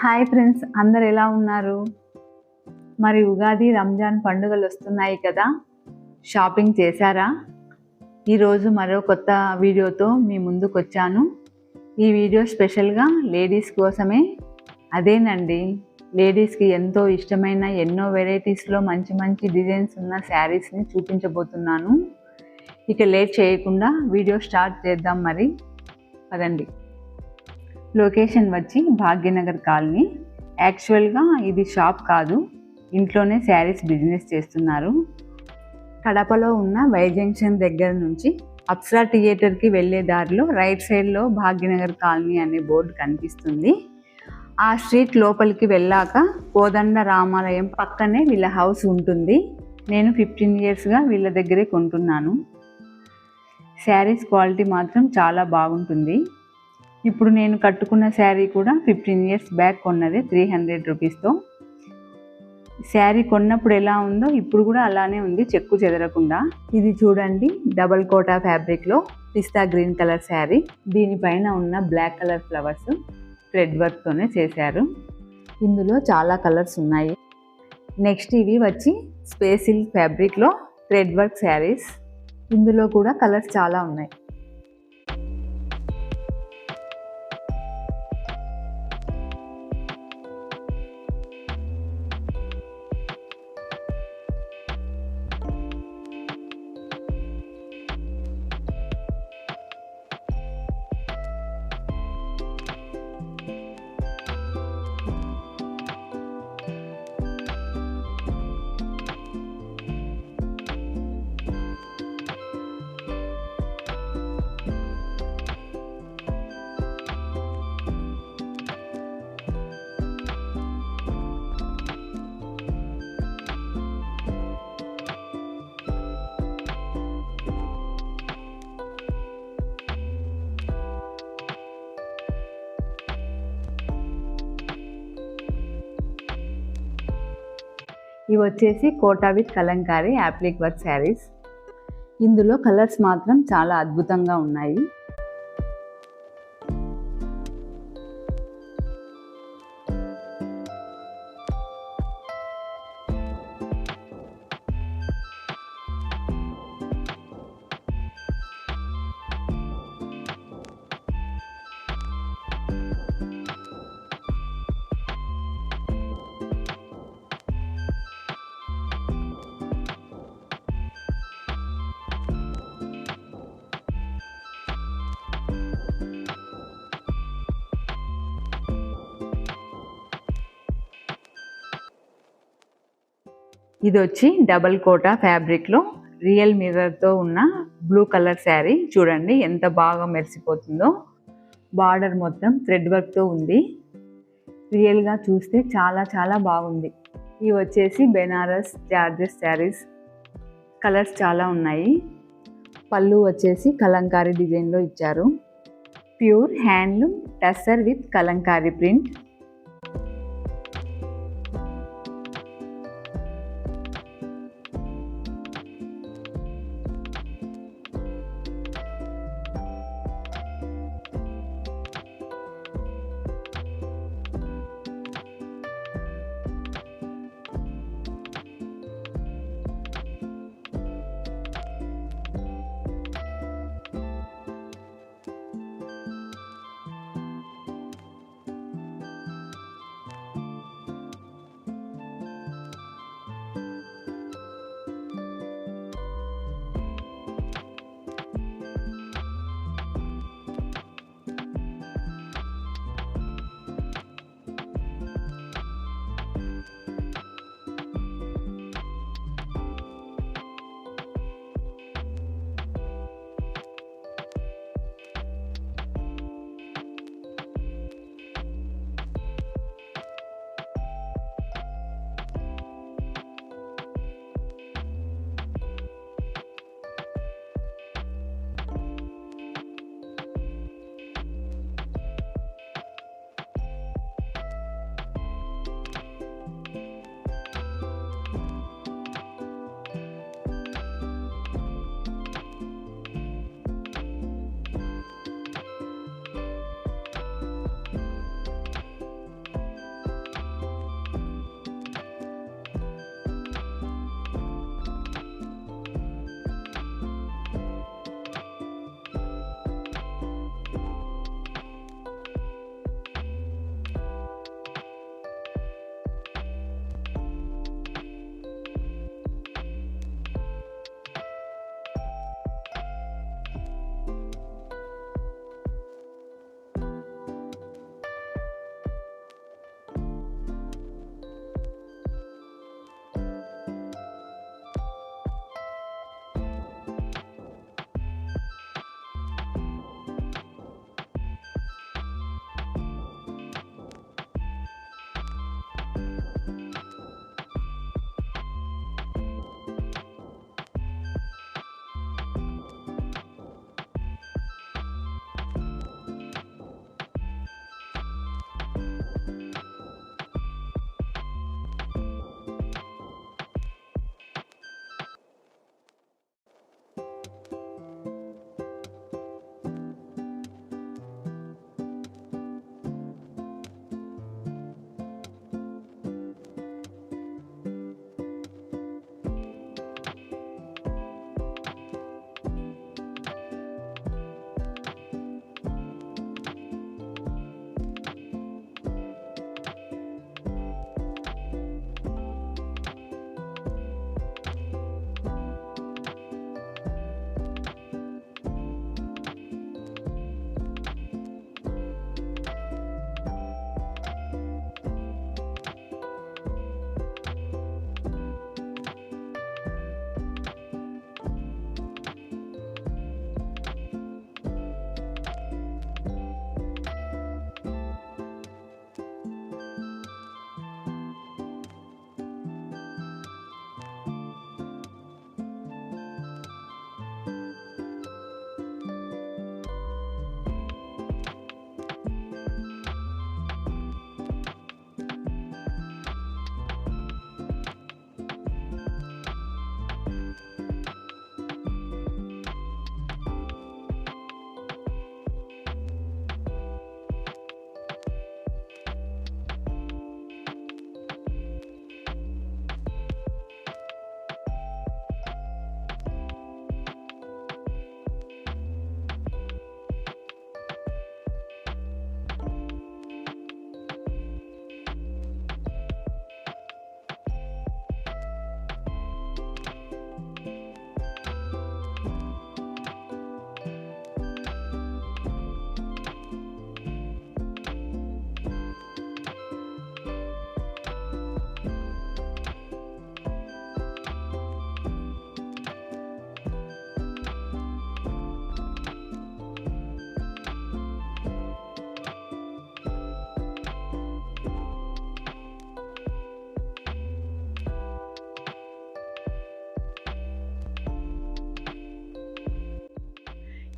Hi friends, అందరు ఎలా ఉన్నారు? మరి ఉగాది, రంజాన్ పండుగలు వస్తున్నాయి కదా, షాపింగ్ చేశారా? ఈరోజు మరో కొత్త వీడియోతో మీ ముందుకు వచ్చాను. ఈ వీడియో స్పెషల్గా లేడీస్ కోసమే. అదేనండి, లేడీస్కి ఎంతో ఇష్టమైన ఎన్నో వెరైటీస్లో మంచి మంచి డిజైన్స్ ఉన్న శారీస్ని చూపించబోతున్నాను. ఇక లేట్ చేయకుండా వీడియో స్టార్ట్ చేద్దాం. మరి పదండి. లొకేషన్ వచ్చి భాగ్యనగర్ కాలనీ. యాక్చువల్గా ఇది షాప్ కాదు, ఇంట్లోనే శారీస్ బిజినెస్ చేస్తున్నారు. కడపలో ఉన్న వై జంక్షన్ దగ్గర నుంచి అప్సరా థియేటర్కి వెళ్ళే దారిలో రైట్ సైడ్లో భాగ్యనగర్ కాలనీ అనే బోర్డు కనిపిస్తుంది. ఆ స్ట్రీట్ లోపలికి వెళ్ళాక కోదండ రామాలయం పక్కనే వీళ్ళ హౌస్ ఉంటుంది. నేను 15 ఇయర్స్గా వీళ్ళ దగ్గరే కొంటున్నాను. శారీస్ క్వాలిటీ మాత్రం చాలా బాగుంటుంది. ఇప్పుడు నేను కట్టుకున్న శారీ కూడా 15 ఇయర్స్ బ్యాక్ కొన్నది 300 రూపీస్తో. శారీ కొన్నప్పుడు ఎలా ఉందో ఇప్పుడు కూడా అలానే ఉంది, చెక్కు చెదరకుండా. ఇది చూడండి, డబల్ కోటా ఫ్యాబ్రిక్లో పిస్తా గ్రీన్ కలర్ శారీ. దీనిపైన ఉన్న బ్లాక్ కలర్ ఫ్లవర్స్ థ్రెడ్ వర్క్తోనే చేశారు. ఇందులో చాలా కలర్స్ ఉన్నాయి. నెక్స్ట్ ఇవి వచ్చి స్పేస్ సిల్క్ ఫ్యాబ్రిక్లో థ్రెడ్ వర్క్ శారీస్. ఇందులో కూడా కలర్స్ చాలా ఉన్నాయి. ఇవి వచ్చేసి Kota with Kalamkari applique work saris. ఇందులో కలర్స్ మాత్రం చాలా అద్భుతంగా ఉన్నాయి. ఇది వచ్చి డబల్ కోటా ఫ్యాబ్రిక్లో రియల్ మిర్రర్తో ఉన్న బ్లూ కలర్ శారీ. చూడండి ఎంత బాగా మెరిసిపోతుందో. బార్డర్ మొత్తం థ్రెడ్ వర్క్తో ఉంది. రియల్గా చూస్తే చాలా చాలా బాగుంది. ఇవి వచ్చేసి బెనారస్ జార్జెస్ శారీస్. కలర్స్ చాలా ఉన్నాయి. పళ్ళు వచ్చేసి కలంకారీ డిజైన్లో ఇచ్చారు. Pure handloom tussar with Kalamkari print.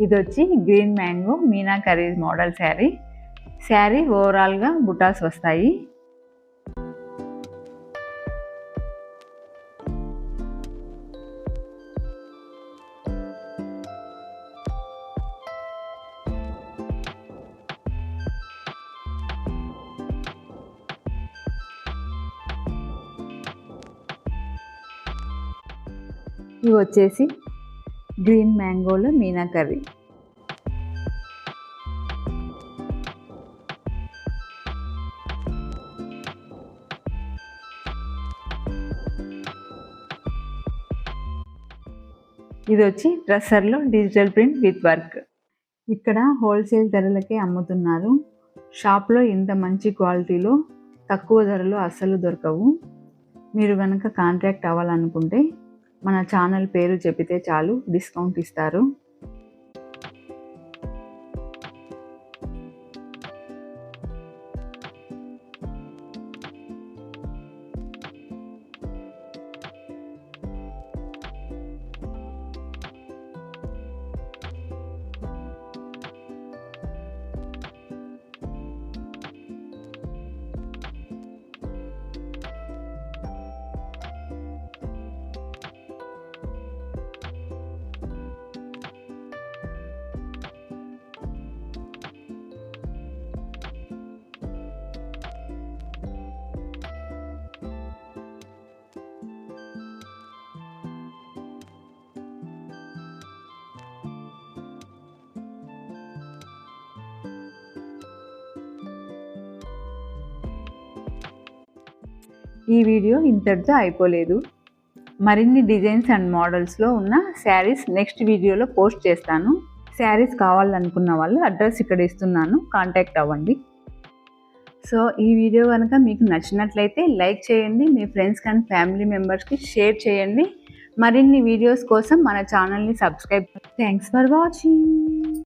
ఇది వచ్చి green mango meenakari model sari ఓవరాల్గా బుటాస్ వస్తాయి. ఇవి వచ్చేసి గ్రీన్ మ్యాంగోలో మీనాకరీ. ఇది వచ్చి డ్రెస్సర్లో డిజిటల్ ప్రింట్ విత్ వర్క్. ఇక్కడ హోల్సేల్ ధరలకే అమ్ముతున్నారు. షాప్లో ఇంత మంచి క్వాలిటీలో తక్కువ ధరలో అస్సలు దొరకవు. మీరు కనుక కాంటాక్ట్ అవ్వాలనుకుంటే మన ఛానల్ పేరు చెబితే చాలు, డిస్కౌంట్ ఇస్తారు. ఈ వీడియో ఇంతటితో అయిపోలేదు. మరిన్ని డిజైన్స్ అండ్ మోడల్స్లో ఉన్న శారీస్ నెక్స్ట్ వీడియోలో పోస్ట్ చేస్తాను. శారీస్ కావాలనుకున్న వాళ్ళు అడ్రస్ ఇక్కడ ఇస్తున్నాను, కాంటాక్ట్ అవ్వండి. సో ఈ వీడియో కనుక మీకు నచ్చినట్లయితే లైక్ చేయండి, మీ ఫ్రెండ్స్ అండ్ ఫ్యామిలీ మెంబర్స్కి షేర్ చేయండి. మరిన్ని వీడియోస్ కోసం మన ఛానల్ని సబ్స్క్రైబ్. Thanks for watching.